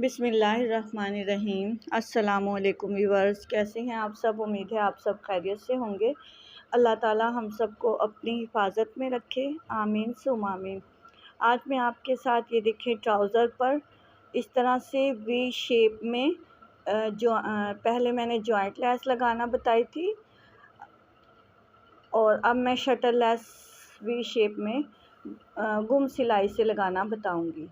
बिस्मिल्लाहिर्रहमानिर्रहीम। अस्सलामुअलैकुम व्यूअर्स, कैसे हैं आप सब। उम्मीद है आप सब खैरियत से होंगे। अल्लाह ताला हम सबको अपनी हिफाजत में रखे, आमीन सुम आमीन। आज मैं आपके साथ ये देखें ट्राउज़र पर इस तरह से वी शेप में पहले मैंने जॉइंट लेस लगाना बताई थी और अब मैं शटल लेस वी शेप में गुम सिलाई से लगाना बताऊंगी।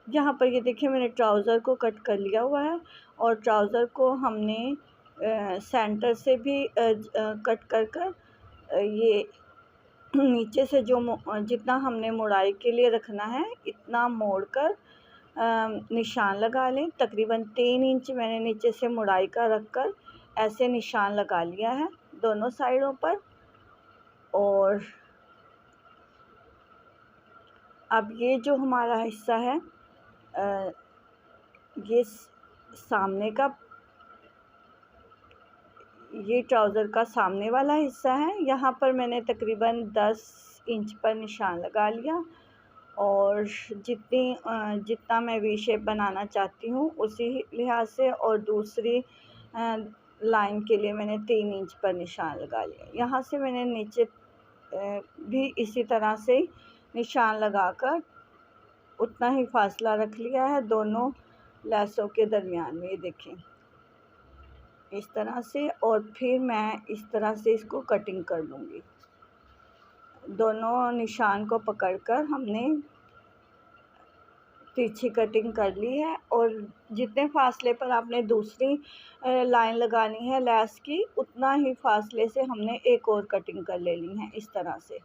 यहाँ पर ये देखिए मैंने ट्राउज़र को कट कर लिया हुआ है और ट्राउज़र को हमने सेंटर से भी कट कर ये नीचे से जो जितना हमने मुड़ाई के लिए रखना है इतना मोड़कर निशान लगा लें। तकरीबन 3 इंच मैंने नीचे से मुड़ाई का रखकर ऐसे निशान लगा लिया है दोनों साइडों पर। और अब ये जो हमारा हिस्सा है ये सामने का, ये ट्राउज़र का सामने वाला हिस्सा है। यहाँ पर मैंने तकरीबन 10 इंच पर निशान लगा लिया और जितना मैं वी शेप बनाना चाहती हूँ उसी लिहाज से, और दूसरी लाइन के लिए मैंने 3 इंच पर निशान लगा लिया। यहाँ से मैंने नीचे भी इसी तरह से निशान लगाकर उतना ही फासला रख लिया है दोनों लेसों के दरमियान में। ये देखें इस तरह से, और फिर मैं इस तरह से इसको कटिंग कर लूँगी। दोनों निशान को पकड़कर हमने तिरछी कटिंग कर ली है और जितने फासले पर आपने दूसरी लाइन लगानी है लेस की उतना ही फासले से हमने एक और कटिंग कर लेनी है इस तरह से।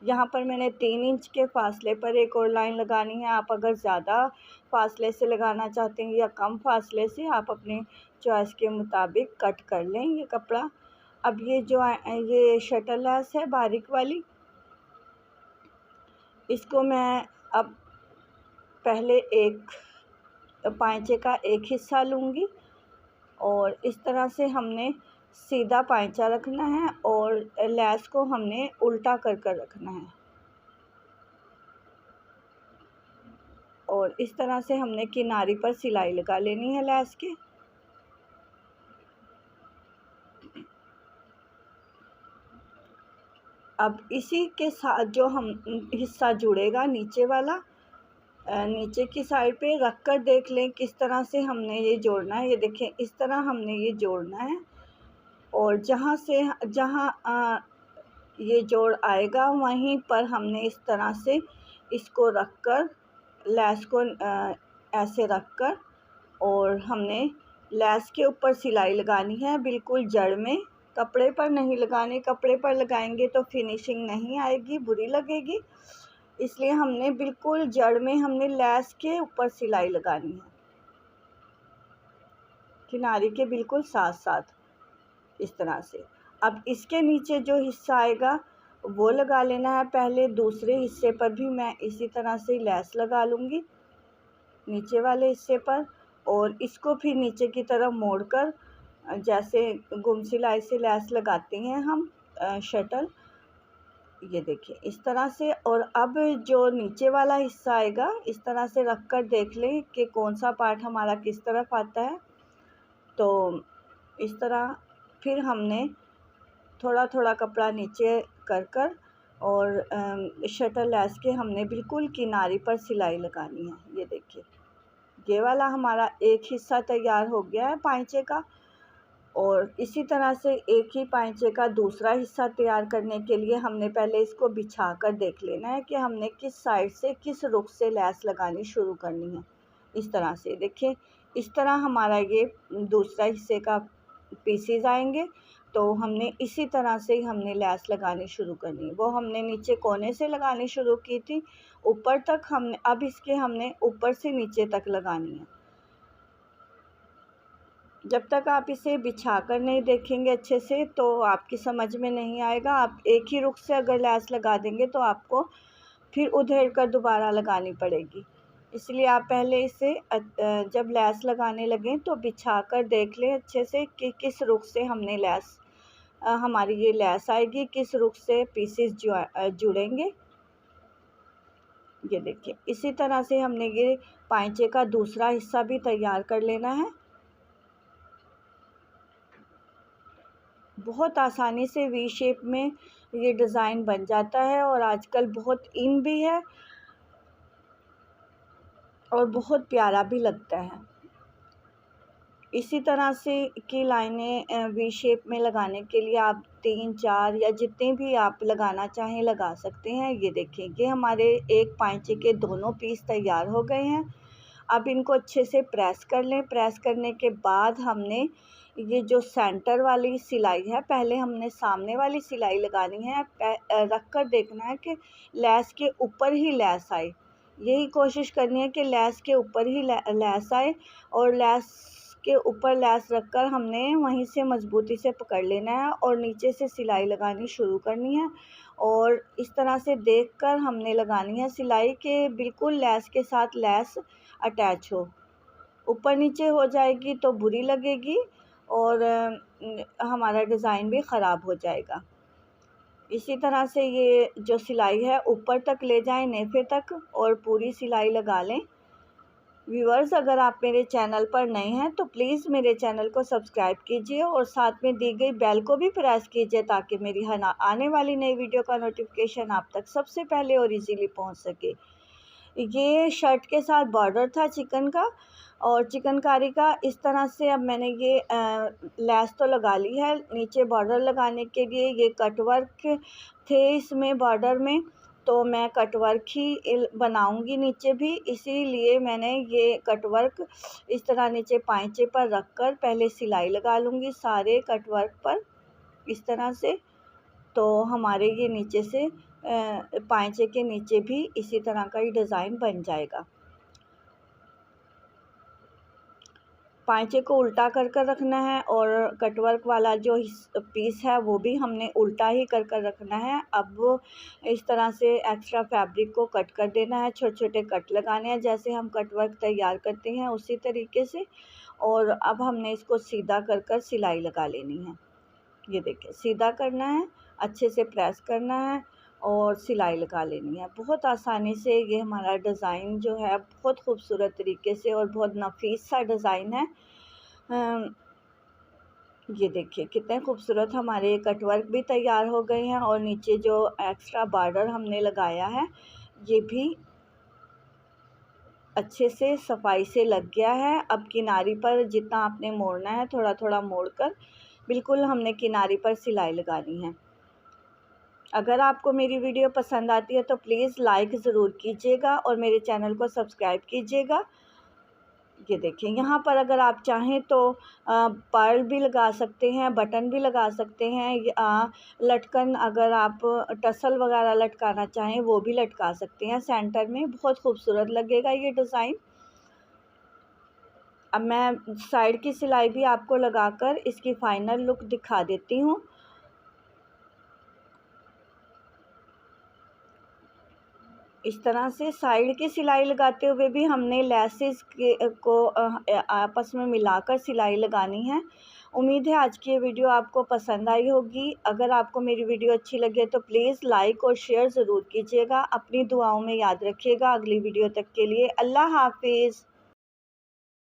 यहाँ पर मैंने 3 इंच के फासले पर एक और लाइन लगानी है। आप अगर ज़्यादा फासले से लगाना चाहते हैं या कम फासले से, आप अपनी चॉइस के मुताबिक कट कर लें ये कपड़ा। अब ये शटल लेस है बारीक वाली, इसको मैं अब पहले एक पांचे का एक हिस्सा लूँगी और इस तरह से हमने सीधा पांचा रखना है और लेस को हमने उल्टा कर रखना है और इस तरह से हमने किनारी पर सिलाई लगा लेनी है लेस के। अब इसी के साथ जो हम हिस्सा जुड़ेगा नीचे वाला, नीचे की साइड पे रख कर देख लें किस तरह से हमने ये जोड़ना है। ये देखें इस तरह हमने ये जोड़ना है और जहाँ ये जोड़ आएगा वहीं पर हमने इस तरह से इसको रख कर लेस को ऐसे रख कर और हमने लेस के ऊपर सिलाई लगानी है, बिल्कुल जड़ में। कपड़े पर नहीं लगाने, कपड़े पर लगाएंगे तो फिनिशिंग नहीं आएगी, बुरी लगेगी। इसलिए हमने बिल्कुल जड़ में हमने लेस के ऊपर सिलाई लगानी है, किनारे के बिल्कुल साथ साथ इस तरह से। अब इसके नीचे जो हिस्सा आएगा वो लगा लेना है पहले। दूसरे हिस्से पर भी मैं इसी तरह से लेस लगा लूँगी नीचे वाले हिस्से पर, और इसको फिर नीचे की तरफ मोड़कर जैसे गुम सिलाई से लेस लगाते हैं हम शटल, ये देखिए इस तरह से। और अब जो नीचे वाला हिस्सा आएगा इस तरह से रख कर देख लें कि कौन सा पार्ट हमारा किस तरफ आता है। तो इस तरह फिर हमने थोड़ा थोड़ा कपड़ा नीचे कर और शटल लेस के हमने बिल्कुल किनारे पर सिलाई लगानी है। ये देखिए ये वाला हमारा एक हिस्सा तैयार हो गया है पांचे का, और इसी तरह से एक ही पांचे का दूसरा हिस्सा तैयार करने के लिए हमने पहले इसको बिछा कर देख लेना है कि हमने किस साइड से किस रुख से लेस लगानी शुरू करनी है। इस तरह से देखिए इस तरह हमारा ये दूसरा हिस्से का पीसेस आएंगे। तो हमने इसी तरह से ही हमने लेस लगानी शुरू करनी है। वो हमने नीचे कोने से लगानी शुरू की थी ऊपर तक, हमने अब इसके हमने ऊपर से नीचे तक लगानी है। जब तक आप इसे बिछा कर नहीं देखेंगे अच्छे से तो आपकी समझ में नहीं आएगा। आप एक ही रुख से अगर लेस लगा देंगे तो आपको फिर उधेड़ कर दोबारा लगानी पड़ेगी। इसलिए आप पहले इसे जब लेस लगाने लगें तो बिछा कर देख लें अच्छे से कि किस रुख से हमने लेस हमारी ये लेस आएगी, किस रुख से पीसेस जुड़ेंगे। ये देखिए इसी तरह से हमने ये पाइंचे का दूसरा हिस्सा भी तैयार कर लेना है। बहुत आसानी से वी शेप में ये डिज़ाइन बन जाता है और आजकल बहुत इन भी है और बहुत प्यारा भी लगता है। इसी तरह से की लाइनें वी शेप में लगाने के लिए आप 3-4 या जितने भी आप लगाना चाहें लगा सकते हैं। ये देखिए ये हमारे एक पाइंचे के दोनों पीस तैयार हो गए हैं। अब इनको अच्छे से प्रेस कर लें। प्रेस करने के बाद हमने ये जो सेंटर वाली सिलाई है, पहले हमने सामने वाली सिलाई लगानी है। रख कर देखना है कि लेस के ऊपर ही लेस आए। यही कोशिश करनी है कि लेस के ऊपर ही लेस आए और लेस के ऊपर लेस रखकर हमने वहीं से मजबूती से पकड़ लेना है और नीचे से सिलाई लगानी शुरू करनी है। और इस तरह से देखकर हमने लगानी है सिलाई के बिल्कुल लेस के साथ लेस अटैच हो। ऊपर नीचे हो जाएगी तो बुरी लगेगी और हमारा डिज़ाइन भी ख़राब हो जाएगा। इसी तरह से ये जो सिलाई है ऊपर तक ले जाएं, नेफे तक, और पूरी सिलाई लगा लें। व्यूअर्स, अगर आप मेरे चैनल पर नए हैं तो प्लीज़ मेरे चैनल को सब्सक्राइब कीजिए और साथ में दी गई बेल को भी प्रेस कीजिए ताकि मेरी आने वाली नई वीडियो का नोटिफिकेशन आप तक सबसे पहले और इजीली पहुंच सके। ये शर्ट के साथ बॉर्डर था चिकन का और चिकनकारी का। इस तरह से अब मैंने ये लेस तो लगा ली है। नीचे बॉर्डर लगाने के लिए ये कटवर्क थे इसमें बॉर्डर में, तो मैं कटवर्क ही बनाऊंगी नीचे भी, इसीलिए मैंने ये कटवर्क इस तरह नीचे पाइंचे पर रखकर पहले सिलाई लगा लूँगी सारे कटवर्क पर इस तरह से। तो हमारे ये नीचे से पाइंचे के नीचे भी इसी तरह का ही डिज़ाइन बन जाएगा। पाइंचे को उल्टा कर कर रखना है और कटवर्क वाला जो पीस है वो भी हमने उल्टा ही कर कर रखना है। अब इस तरह से एक्स्ट्रा फैब्रिक को कट कर देना है, छोटे छोटे कट लगाने हैं जैसे हम कटवर्क तैयार करते हैं उसी तरीके से। और अब हमने इसको सीधा कर कर सिलाई लगा लेनी है। ये देखिए सीधा करना है, अच्छे से प्रेस करना है और सिलाई लगा लेनी है। बहुत आसानी से ये हमारा डिज़ाइन जो है बहुत खूबसूरत तरीके से और बहुत नफीस सा डिज़ाइन है। ये देखिए कितने खूबसूरत हमारे कटवर्क भी तैयार हो गए हैं और नीचे जो एक्स्ट्रा बॉर्डर हमने लगाया है ये भी अच्छे से सफाई से लग गया है। अब किनारी पर जितना आपने मोड़ना है थोड़ा थोड़ा मोड़कर बिल्कुल हमने किनारी पर सिलाई लगानी है। अगर आपको मेरी वीडियो पसंद आती है तो प्लीज़ लाइक ज़रूर कीजिएगा और मेरे चैनल को सब्सक्राइब कीजिएगा। ये देखें यहाँ पर अगर आप चाहें तो पर्ल भी लगा सकते हैं, बटन भी लगा सकते हैं, लटकन अगर आप टसल वगैरह लटकाना चाहें वो भी लटका सकते हैं सेंटर में, बहुत खूबसूरत लगेगा ये डिज़ाइन। अब मैं साइड की सिलाई भी आपको लगाकर इसकी फ़ाइनल लुक दिखा देती हूँ। इस तरह से साइड की सिलाई लगाते हुए भी हमने लेसेस को आपस में मिलाकर सिलाई लगानी है। उम्मीद है आज की ये वीडियो आपको पसंद आई होगी। अगर आपको मेरी वीडियो अच्छी लगे तो प्लीज़ लाइक और शेयर ज़रूर कीजिएगा। अपनी दुआओं में याद रखिएगा। अगली वीडियो तक के लिए अल्लाह हाफिज़।